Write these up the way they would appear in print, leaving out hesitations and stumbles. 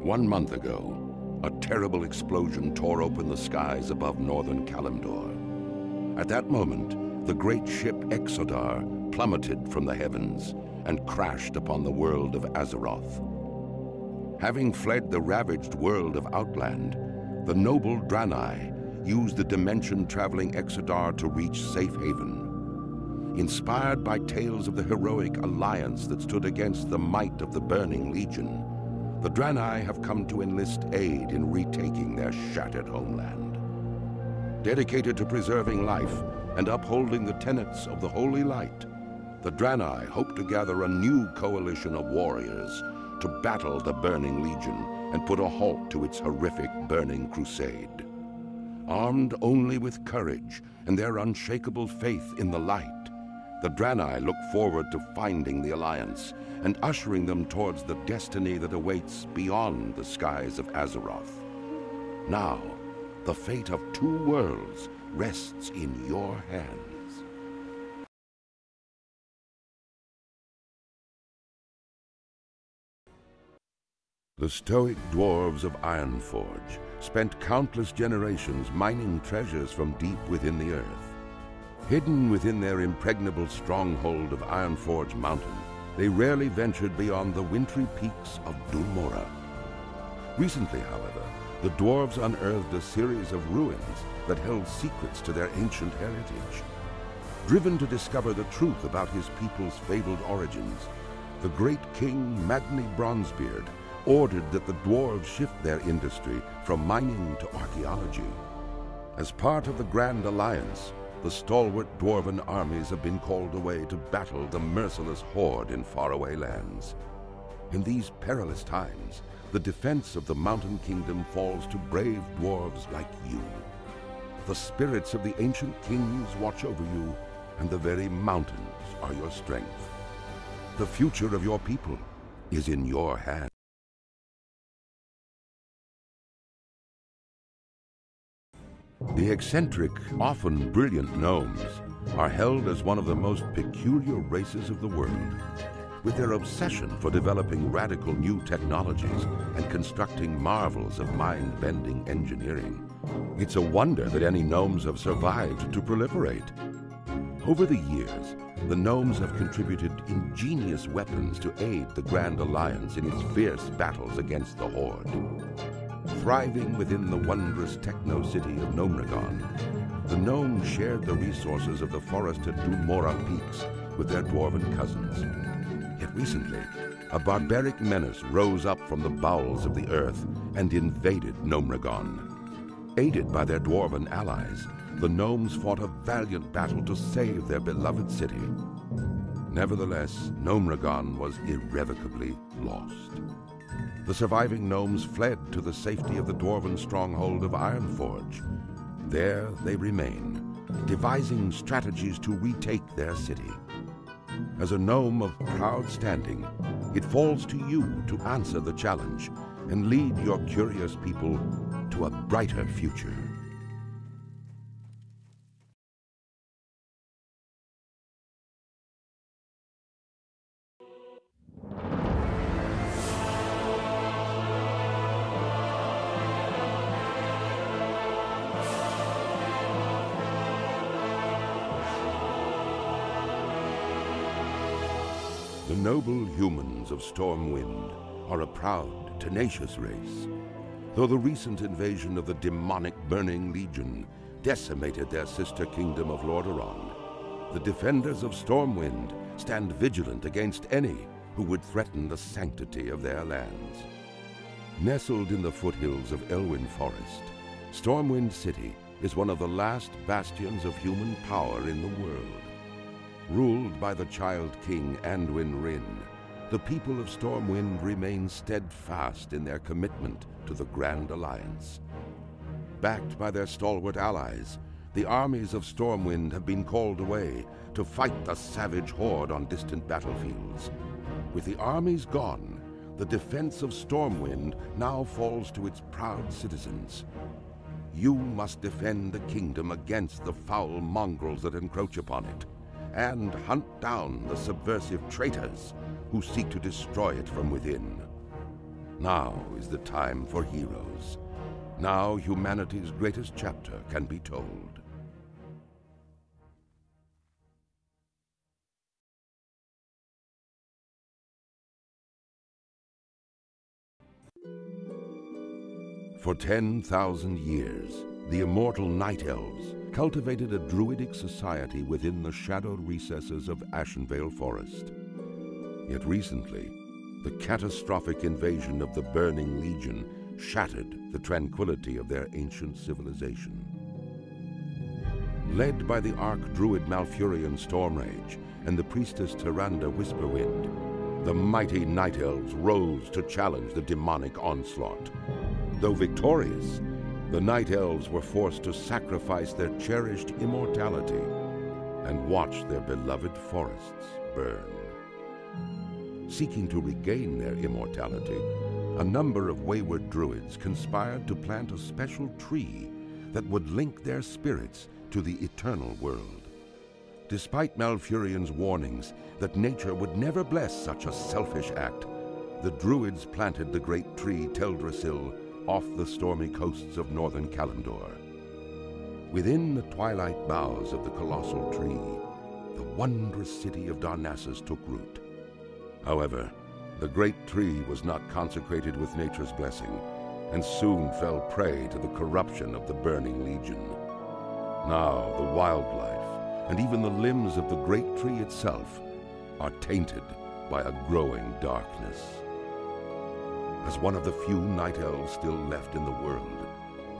1 month ago, a terrible explosion tore open the skies above northern Kalimdor. At that moment, the great ship Exodar plummeted from the heavens and crashed upon the world of Azeroth. Having fled the ravaged world of Outland, the noble Draenei used the dimension-traveling Exodar to reach safe haven. Inspired by tales of the heroic alliance that stood against the might of the Burning Legion, the Draenei have come to enlist aid in retaking their shattered homeland. Dedicated to preserving life and upholding the tenets of the Holy Light, the Draenei hope to gather a new coalition of warriors to battle the Burning Legion and put a halt to its horrific burning crusade. Armed only with courage and their unshakable faith in the light, the Draenei look forward to finding the Alliance and ushering them towards the destiny that awaits beyond the skies of Azeroth. Now, the fate of 2 worlds rests in your hands. The stoic dwarves of Ironforge spent countless generations mining treasures from deep within the earth. Hidden within their impregnable stronghold of Ironforge Mountain, they rarely ventured beyond the wintry peaks of Dulmora. Recently, however, the dwarves unearthed a series of ruins that held secrets to their ancient heritage. Driven to discover the truth about his people's fabled origins, the great king Magni Bronzebeard ordered that the dwarves shift their industry from mining to archaeology. As part of the Grand Alliance, the stalwart dwarven armies have been called away to battle the merciless horde in faraway lands. In these perilous times, the defense of the Mountain Kingdom falls to brave dwarves like you. The spirits of the ancient kings watch over you, and the very mountains are your strength. The future of your people is in your hands. The eccentric, often brilliant gnomes are held as one of the most peculiar races of the world. With their obsession for developing radical new technologies and constructing marvels of mind-bending engineering, it's a wonder that any gnomes have survived to proliferate. Over the years, the gnomes have contributed ingenious weapons to aid the Grand Alliance in its fierce battles against the Horde. Thriving within the wondrous techno-city of Gnomregon, the gnomes shared the resources of the forested Dulmora peaks with their dwarven cousins. Yet recently, a barbaric menace rose up from the bowels of the earth and invaded Gnomregon. Aided by their dwarven allies, the gnomes fought a valiant battle to save their beloved city. Nevertheless, Gnomregon was irrevocably lost. The surviving gnomes fled to the safety of the dwarven stronghold of Ironforge. There they remain, devising strategies to retake their city. As a gnome of proud standing, it falls to you to answer the challenge and lead your curious people to a brighter future. The noble humans of Stormwind are a proud, tenacious race. Though the recent invasion of the demonic Burning Legion decimated their sister kingdom of Lordaeron, the defenders of Stormwind stand vigilant against any who would threaten the sanctity of their lands. Nestled in the foothills of Elwyn Forest, Stormwind City is one of the last bastions of human power in the world. Ruled by the Child King Anduin Wrynn, the people of Stormwind remain steadfast in their commitment to the Grand Alliance. Backed by their stalwart allies, the armies of Stormwind have been called away to fight the savage horde on distant battlefields. With the armies gone, the defense of Stormwind now falls to its proud citizens. You must defend the kingdom against the foul mongrels that encroach upon it, and hunt down the subversive traitors who seek to destroy it from within. Now is the time for heroes. Now humanity's greatest chapter can be told. For 10,000 years, the immortal Night Elves cultivated a druidic society within the shadowed recesses of Ashenvale Forest. Yet recently, the catastrophic invasion of the Burning Legion shattered the tranquility of their ancient civilization. Led by the Archdruid Malfurion Stormrage and the priestess Tyrande Whisperwind, the mighty Night Elves rose to challenge the demonic onslaught. Though victorious, the Night Elves were forced to sacrifice their cherished immortality and watch their beloved forests burn. Seeking to regain their immortality, a number of wayward druids conspired to plant a special tree that would link their spirits to the eternal world. Despite Malfurion's warnings that nature would never bless such a selfish act, the druids planted the great tree Teldrassil off the stormy coasts of northern Kalimdor. Within the twilight boughs of the colossal tree, the wondrous city of Darnassus took root. However, the great tree was not consecrated with nature's blessing, and soon fell prey to the corruption of the Burning Legion. Now the wildlife, and even the limbs of the great tree itself, are tainted by a growing darkness. As one of the few Night Elves still left in the world,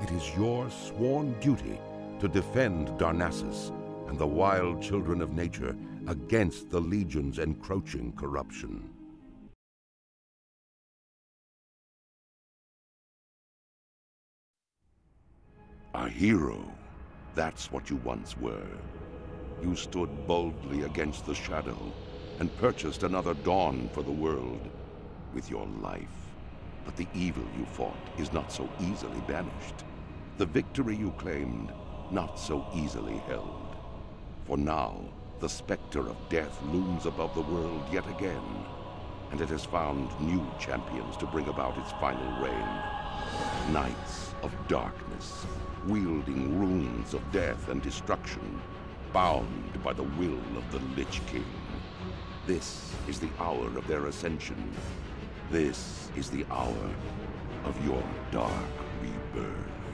it is your sworn duty to defend Darnassus and the wild children of nature against the Legion's encroaching corruption. A hero, that's what you once were. You stood boldly against the shadow and purchased another dawn for the world with your life. But the evil you fought is not so easily banished. The victory you claimed, not so easily held. For now, the specter of death looms above the world yet again, and it has found new champions to bring about its final reign. Knights of darkness, wielding runes of death and destruction, bound by the will of the Lich King. This is the hour of their ascension. This is the hour of your dark rebirth.